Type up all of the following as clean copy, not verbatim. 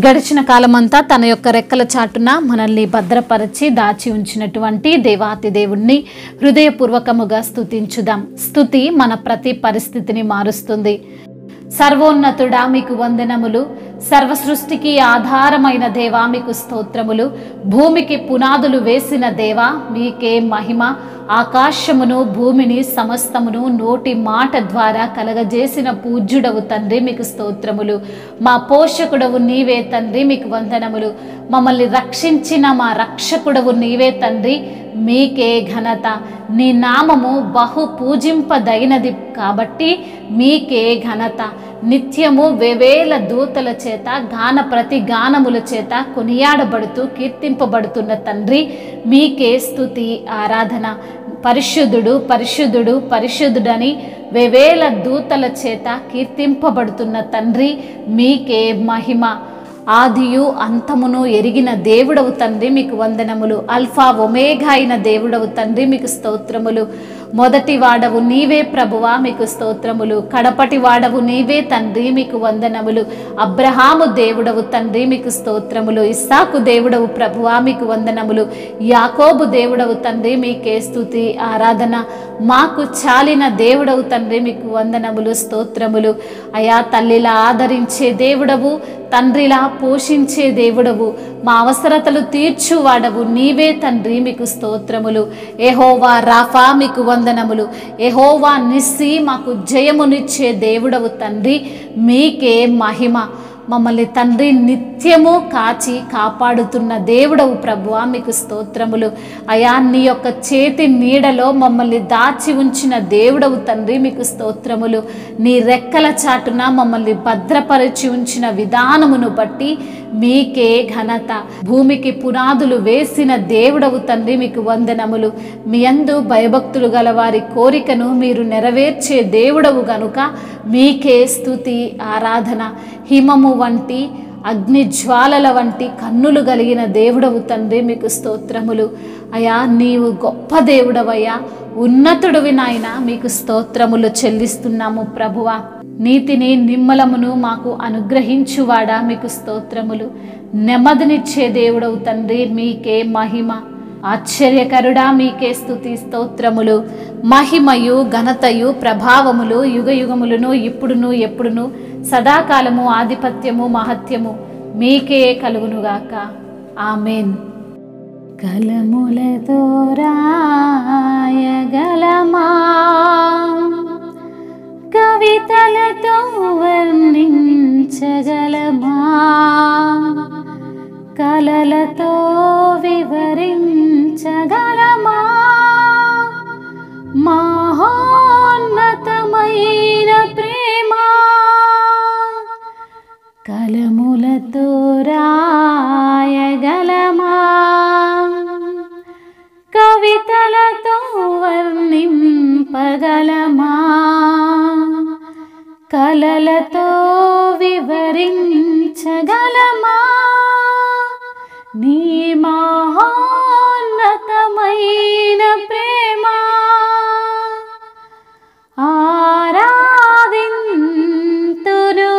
గడిచిన కాలమంతా తన యొక్క రెక్కల చాటున మనల్ని భద్రపరిచి దాచి ఉంచినటువంటి దేవాతి దేవుణ్ణి హృదయపూర్వకముగా స్తుతించుదాం. స్తుతి మన ప్రతి పరిస్థితిని మారుస్తుంది. సర్వోన్నతుడా మీకు వందనములు, సర్వ సృష్టికి ఆధారమైన దేవా మీకు స్తోత్రములు, భూమికి పునాదులు వేసిన దేవా మీకే మహిమ. ఆకాశమును భూమిని సమస్తమును నోటి మాట ద్వారా కలగజేసిన పూజ్యుడవు తండ్రి మీకు స్తోత్రములు. మా పోషకుడవు నీవే తండ్రి మీకు వందనములు. మమ్మల్ని రక్షించిన మా రక్షకుడవు నీవే తండ్రి మీకే ఘనత. నీ నామము బహు పూజింపదగినది కాబట్టి మీకే ఘనత. నిత్యము వేవేల దూతల చేత గాన ప్రతి గానముల చేత కొనియాడబడుతూ కీర్తింపబడుతున్న తండ్రి మీకే స్తుతి ఆరాధన. పరిశుద్ధుడు పరిశుద్ధుడు పరిశుద్ధుడని వేవేల దూతల చేత కీర్తింపబడుతున్న తండ్రి మీకే మహిమ. ఆదియు అంతమును ఎరిగిన దేవుడవు తండ్రి మీకు వందనములు. అల్ఫా ఒమేగా అయిన దేవుడవు తండ్రి మీకు స్తోత్రములు. మొదటి వాడవు నీవే ప్రభువా మీకు స్తోత్రములు. కడపటి వాడవు నీవే తండ్రి మీకు వందనములు. అబ్రహాము దేవుడవు తండ్రి మీకు స్తోత్రములు. ఇస్సాకు దేవుడవు ప్రభువా మీకు వందనములు. యాకోబు దేవుడవు తండ్రి మీకే స్తుతి ఆరాధన. మాకు చాలిన దేవుడవు తండ్రి మీకు వందనములు స్తోత్రములు. అయా తల్లిలా ఆదరించే దేవుడవు, తండ్రిలా పోషించే దేవుడవు, మా అవసరతలు తీర్చువాడవు నీవే తండ్రి మీకు స్తోత్రములు. యెహోవా రాఫా మీకు వందనములు. యెహోవా నిస్సి మాకు జయమునిచ్చే దేవుడవు తండ్రి మీకే మహిమ. మమ్మల్ని తండ్రి నిత్యము కాచి కాపాడుతున్న దేవుడవు ప్రభువా మీకు స్తోత్రములు. అయా నీ యొక్క చేతి నీడలో మమ్మల్ని దాచి ఉంచిన దేవుడవు తండ్రి మీకు స్తోత్రములు. నీ రెక్కల చాటున మమ్మల్ని భద్రపరిచి ఉంచిన విధానమును బట్టి మీకే ఘనత. భూమికి పునాదులు వేసిన దేవుడవు తండ్రి మీకు వందనములు. మీ యందు భయభక్తులు గల వారి కోరికను మీరు నెరవేర్చే దేవుడవు గనుక మీకే స్తుతి ఆరాధన. హిమము వంటి అగ్ని జ్వాలల వంటి కన్నులు కలిగిన దేవుడవు తండ్రి మీకు స్తోత్రములు. అయా నీవు గొప్ప దేవుడవయ్యా, ఉన్నతుడివి నాయన, మీకు స్తోత్రములు చెల్లిస్తున్నాము ప్రభువా. నీతిని నిమ్మలమును మాకు అనుగ్రహించువాడా మీకు స్తోత్రములు. నెమ్మదినిచ్చే దేవుడవు తండ్రి మీకే మహిమ. ఆశ్చర్యకరుడా మీకే స్తుతి స్తోత్రములు. మహిమయు ఘనతయు ప్రభావములు యుగయుగములను ఇప్పుడును ఎప్పుడును సదాకాలము ఆధిపత్యము మహత్యము మీకే కలుగునుగాక. ఆమేన్. కలములతో రాయగలమా, కవితలతో వర్ణించగలమా, కలలతో వివరించగలమా, మహోన్నతమైన ప్రేమ. కలములతో రాయగలమా, కవితలతో వర్ణింపగలమా, కలలతో వివరించగలమా, నీ మహోన్నతమైన ప్రేమ. ఆరాధింతును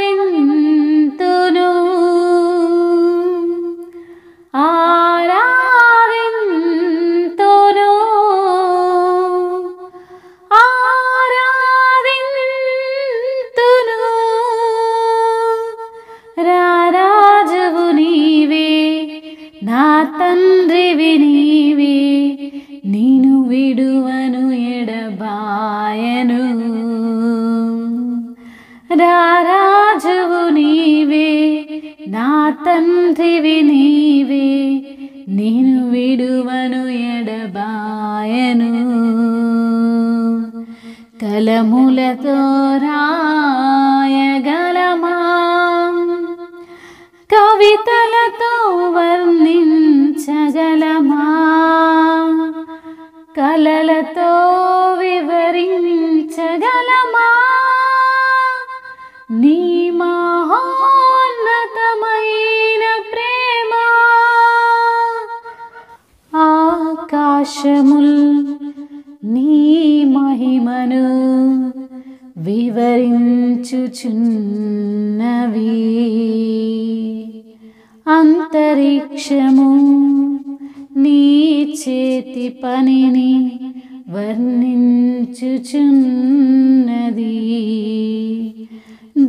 ఆరాధింతును ఆరాధింతును ఆరాధింతును. రారాజువు నీవే, నా తండ్రివి నీవే, నేను విడువను ఎడబాయను. రారాజువు నీవే, నా తండ్రివి నీవే, నేను విడువను ఎడబాయను. కలములతో రాయగలమా, కవితలతో వర్ణించగలమా, కలలతో వివరించగలమా, నీ మహోన్నతమైన ప్రేమ. ఆకాశముల్ నీ మహిమను వివరించెను, అంతరిక్షము నీ చేతి పనిని వర్ణించుచున్నది.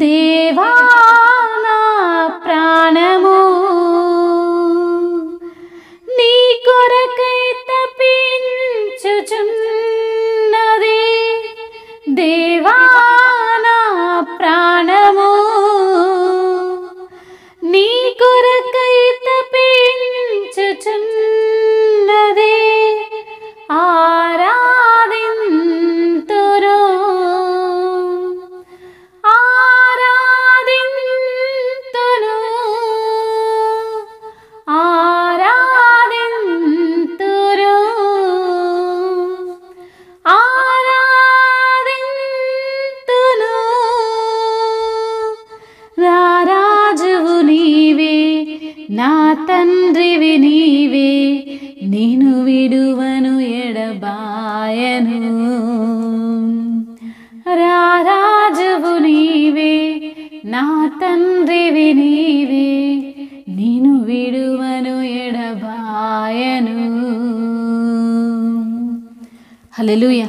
దేవా నా ప్రాణము నీ కొరకై తపించుచున్నది. దేవా నా ప్రాణము నీ కొరకై తపించుచున్నది. ఆరాధింతురు ఆరాధింతును ఆరాధింతురు ఆరాధింతును. రారాజువు నీవే, నా తండ్రివి నీవే, నేను విడువను ఎడబాయను. రారాజువు నీవే, నా తండ్రివి నీవే, నేను విడువను ఎడబాయను. హల్లెలూయా.